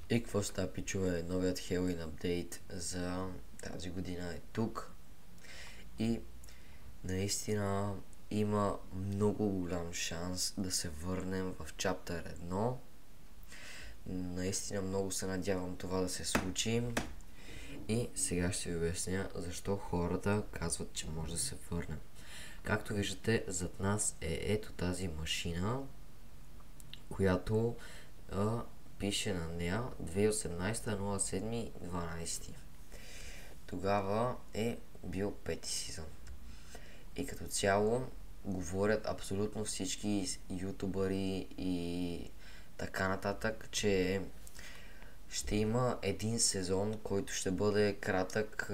И какво става, пичове? Новият Halloween апдейт за тази година е тук. И наистина има много голям шанс да се върнем в Chapter 1. Наистина много се надявам това да се случи. И сега ще ви обясня защо хората казват, че може да се върнем. Както виждате, зад нас е ето тази машина, която пише на нея 2018-07-12. Тогава е бил пети сезон. И като цяло говорят абсолютно всички ютубъри и така нататък, че ще има един сезон, който ще бъде кратък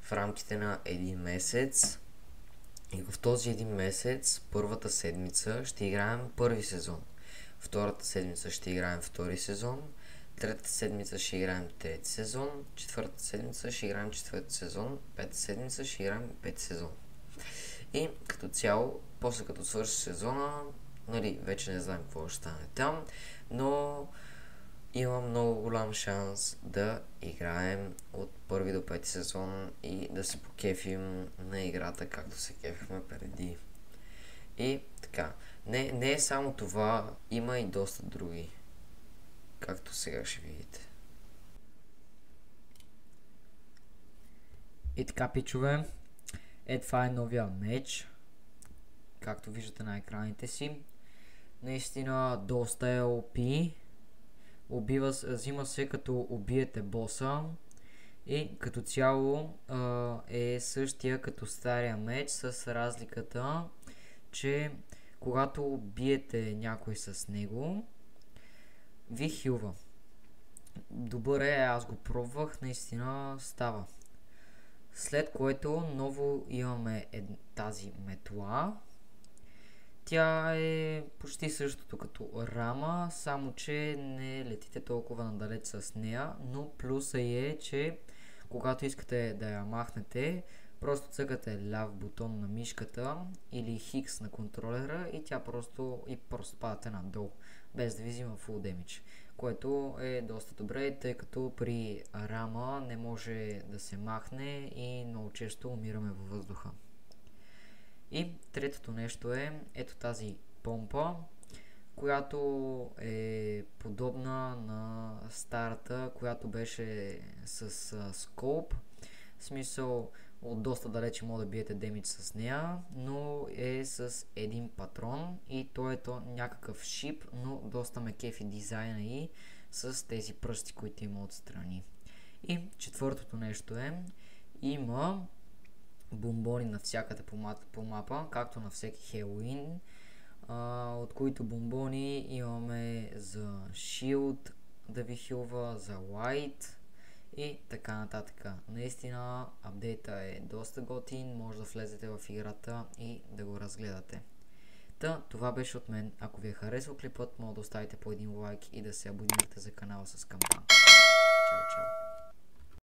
в рамките на един месец. И в този един месец, първата седмица, ще играем първи сезон. Втората седмица ще играем втори сезон. Третата седмица ще играем трети сезон. Четвъртата седмица ще играем четвърти сезон. Пета седмица ще играем пети сезон. И като цяло, после като свърши сезона, вече не знам какво ще стане там, но има много голям шанс да играем от първи до пети сезон и да се покефим на играта, както се кефихме преди. И така, не е само това, има и доста други, както сега ще видите. И така, пичове, това е новия меч, както виждате на екраните си. Наистина доста е OP. Взима се като убиете боса и като цяло е същия като стария меч, с разликата, че когато биете някой с него, ви хилва. Добър е, аз го пробвах, наистина става. След което ново имаме тази метла. Тя е почти същото като рама, само че не летите толкова надалеч с нея, но плюса е, че когато искате да я махнете, просто цъкате ляв бутон на мишката или хикс на контролера и тя просто падате надолу, без да ви взима full damage, което е доста добре, тъй като при рама не може да се махне и много често умираме във въздуха. И третото нещо е ето тази помпа, която е подобна на старата, която беше с скоп. В смисъл, от доста далече може да биете демидж с нея, но е с един патрон и той е някакъв шип, но доста ме кефи дизайна и с тези пръсти, които има отстрани. И четвъртото нещо е, има бомбони навсякъде по мапа, както на всеки Хелоуин, от които бомбони имаме за Shield да ви хилва, за Light и така нататък. Наистина апдейта е доста готин, може да влезете в играта и да го разгледате. Това беше от мен. Ако ви е харесал клипът, може да оставите по един лайк и да се абонирате за канала с камбан. Чао, чао!